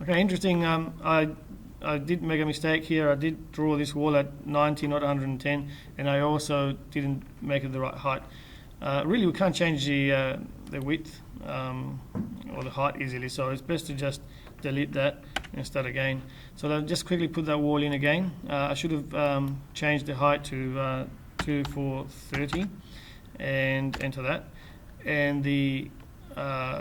Okay, interesting. I did make a mistake here. I did draw this wall at 90, not 110, and I also didn't make it the right height. Really, we can't change the width or the height easily, so it's best to just delete that and start again. So I'll just quickly put that wall in again. I should have changed the height to 2430 and enter that. And the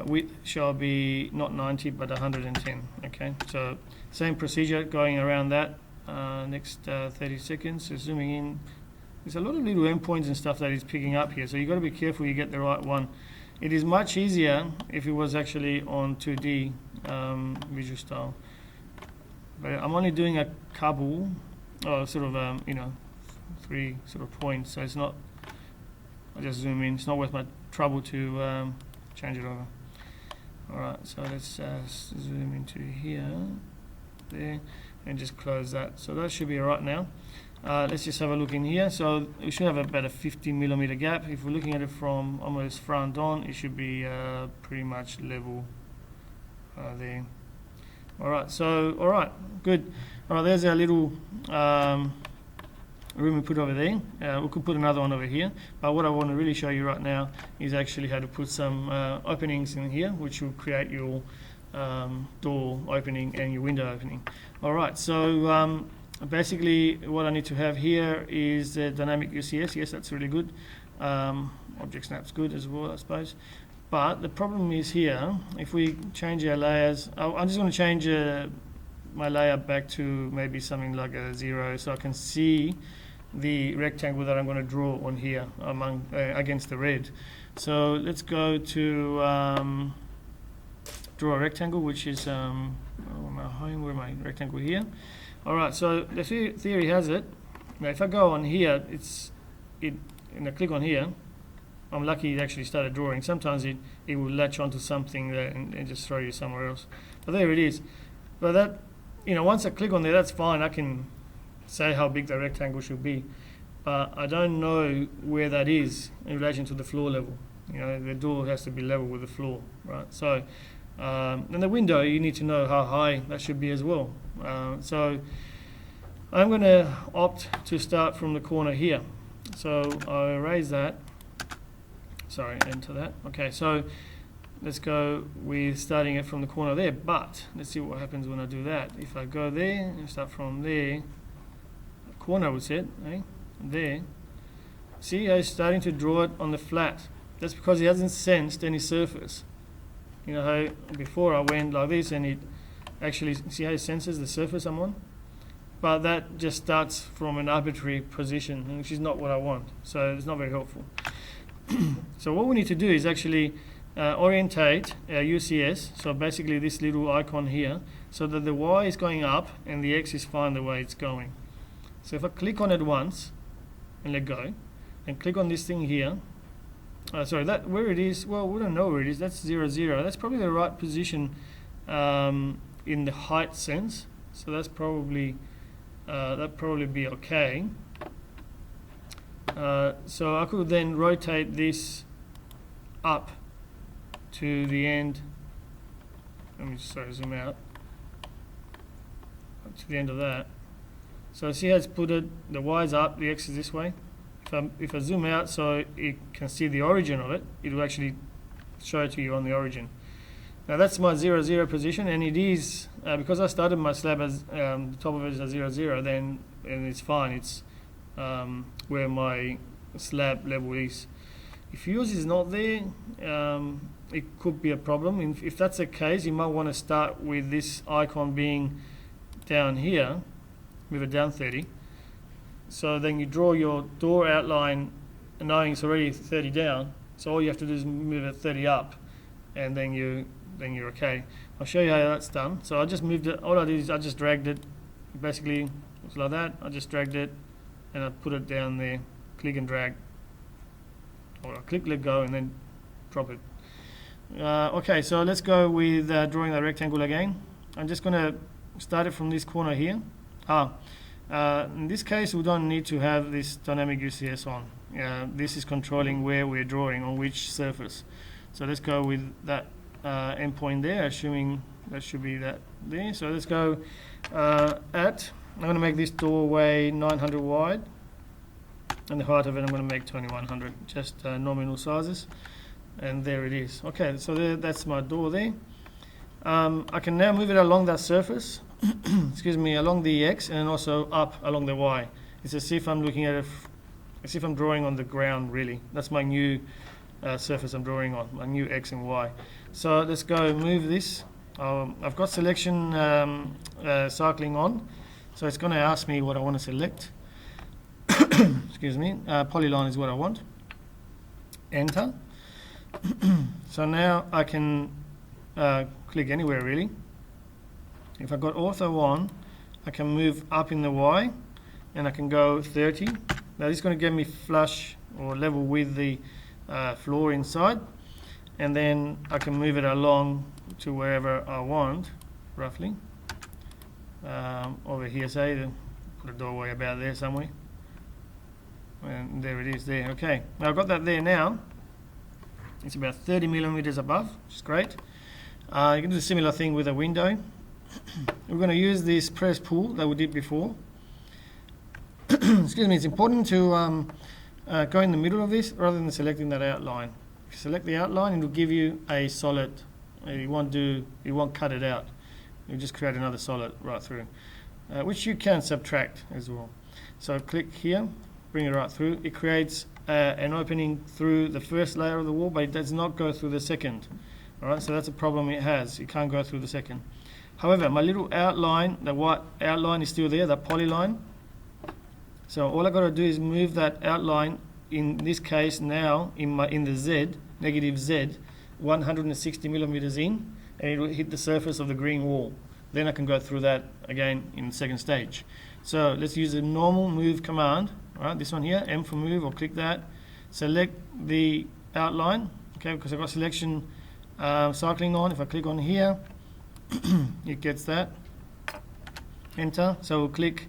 width shall be not 90 but 110. Okay, so same procedure going around that. Next 30 seconds. So zooming in. There's a lot of little endpoints and stuff that is picking up here, so you've got to be careful you get the right one. It is much easier if it was actually on 2D visual style. But I'm only doing a couple, or sort of, 3 sort of points, so it's not, I just zoom in, it's not worth my trouble to change it over. Alright, so let's zoom into here, there, and just close that. So that should be alright now. Let's just have a look in here. So we should have about a 50mm gap. If we're looking at it from almost front on, it should be pretty much level there. Alright, so alright, good. Alright, there's our little room we put over there. We could put another one over here, but what I want to really show you right now is actually how to put some openings in here, which will create your door opening and your window opening. Alright, so basically what I need to have here is the dynamic UCS. Yes, that's really good. Object snap's good as well, I suppose. But the problem is here, if we change our layers, I'm just going to change my layer back to maybe something like a 0, so I can see the rectangle that I'm going to draw on here among against the red. So let's go to draw a rectangle, which is where my rectangle here. Alright, so the theory has it, now if I go on here, and I click on here, I'm lucky it actually started drawing. Sometimes it will latch onto something there and just throw you somewhere else. But there it is. But that, once I click on there, that's fine. I can say how big the rectangle should be. But I don't know where that is in relation to the floor level. The door has to be level with the floor, right? So, and the window, you need to know how high that should be as well. So I'm going to opt to start from the corner here. So I'll erase that. Sorry, enter that. Okay, so let's go with starting it from the corner there. But let's see what happens when I do that. If I go there and start from there, corner was it, there. See, I'm starting to draw it on the flat. That's because it hasn't sensed any surface. How before I went like this and it actually, see how it senses the surface I'm on? But that just starts from an arbitrary position, which is not what I want. So it's not very helpful. So what we need to do is actually orientate our UCS, so basically this little icon here, so that the Y is going up and the X is fine the way it's going. So if I click on it once and let go, and click on this thing here, that where it is, well, we don't know where it is, that's 0, 0. That's probably the right position in the height sense, so that's probably that'd probably be okay. So I could then rotate this up to the end. Let me just zoom out up to the end of that. So see how it's put it, the Y's up, the X is this way. If I zoom out so you can see the origin of it, it will actually show it to you on the origin. Now that's my 0, 0 position, and it is, because I started my slab as the top of it is a 0, 0, and it's fine, it's where my slab level is. If yours is not there, it could be a problem. If that's the case, you might want to start with this icon being down here, move it down 30. So then you draw your door outline knowing it's already 30 down, so all you have to do is move it 30 up, and then you're okay. I'll show you how that's done. So I just moved it, all I did is I just dragged it, basically it was like that, I just dragged it and I put it down there, click and drag, or I click, let go, and then drop it. Okay, so let's go with drawing the rectangle again. I'm just going to start it from this corner here. In this case, we don't need to have this dynamic UCS on. This is controlling where we're drawing, on which surface. So let's go with that endpoint there, assuming that should be that there. So let's go I'm going to make this doorway 900 wide, and the height of it I'm going to make 2100, just nominal sizes, and there it is. Okay, so that's my door there. I can now move it along that surface, excuse me, along the X, and also up along the Y. It's as if I'm looking at it, as if I'm drawing on the ground, really. That's my new surface I'm drawing on, my new X and Y. So let's go move this. I've got selection cycling on, so it's going to ask me what I want to select. Excuse me, polyline is what I want. Enter. So now I can click anywhere really. If I've got ortho on, I can move up in the Y, and I can go 30. Now this is going to get me flush or level with the floor inside, and then I can move it along to wherever I want, roughly. Over here, say, put a doorway about there somewhere, and there it is there. Okay, now I've got that there now. It's about 30 millimeters above, which is great. You can do a similar thing with a window. We're going to use this press pull that we did before. Excuse me, it's important to go in the middle of this rather than selecting that outline. If you select the outline, it will give you a solid. You won't cut it out. You just create another solid right through, which you can subtract as well. So click here, bring it right through. It creates an opening through the first layer of the wall, but it does not go through the second. All right, so that's a problem it has. It can't go through the second. However, my little outline, the white outline is still there, that polyline. So all I've got to do is move that outline, in this case now, in the Z, negative Z, 160 millimeters in, and it will hit the surface of the green wall. Then I can go through that again in the second stage. So let's use the normal move command. All right, this one here, M for move, or click that. Select the outline, okay, because I've got selection cycling on. If I click on here, it gets that. Enter. So we'll click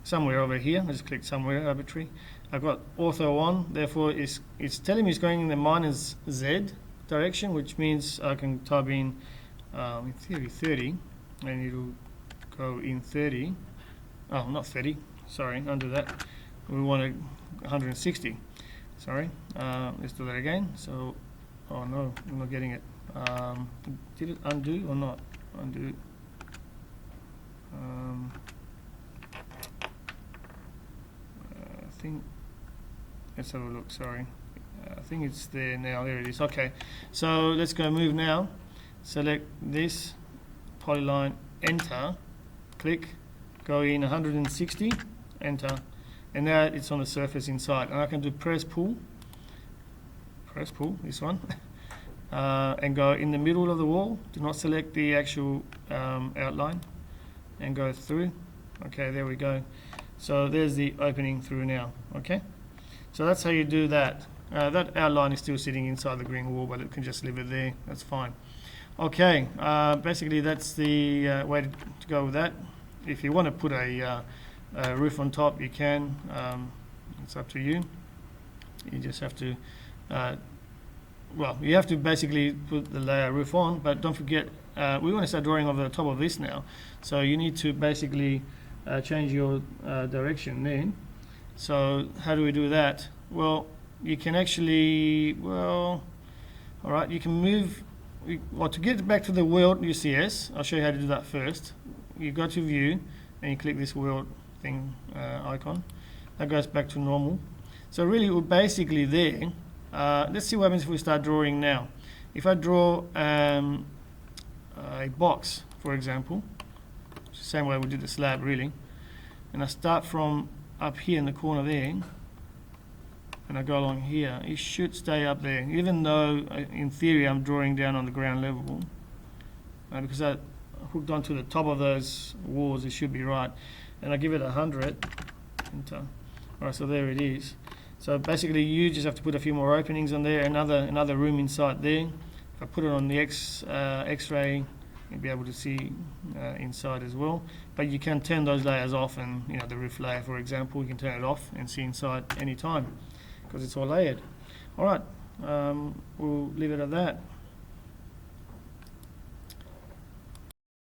somewhere over here. I just click somewhere arbitrary. I've got ortho on, therefore it's telling me it's going in the minus Z direction, which means I can type in theory 30, and it'll go in 30. Oh, not 30, sorry, undo that. We want 160. Sorry, let's do that again. So, oh no, I'm not getting it. Did it undo or not? Undo. I think, let's have a look, sorry. I think it's there now, there it is. Okay, so let's go move now. Select this, polyline, enter, click, go in 160, enter, and now it's on the surface inside. And I can do press pull, this one, and go in the middle of the wall. Do not select the actual outline, and go through. Okay, there we go. So there's the opening through now. Okay, so that's how you do that. That outline is still sitting inside the green wall, but it can just leave it there. That's fine. Okay, basically that's the way to go with that. If you want to put a roof on top, you can. It's up to you. You just have to, well, you have to basically put the layer roof on, but don't forget, we want to start drawing over the top of this now. So you need to basically change your direction then. So how do we do that? Well, you can actually, well, all right, you can move, well, to get back to the world UCS, I'll show you how to do that first. You go to view, and you click this world thing icon. That goes back to normal. So really, we're basically there. Let's see what happens if we start drawing now. If I draw a box, for example, it's the same way we did the slab really, and I start from up here in the corner there, and I go along here, it should stay up there, even though in theory I'm drawing down on the ground level, because I hooked onto the top of those walls, it should be right. And I give it 100, enter. Alright, so there it is. So basically you just have to put a few more openings on there, another room inside there. If I put it on the X-ray, you'll be able to see inside as well. But you can turn those layers off, and you know, the roof layer, for example, you can turn it off and see inside any time because it's all layered. Alright, we'll leave it at that.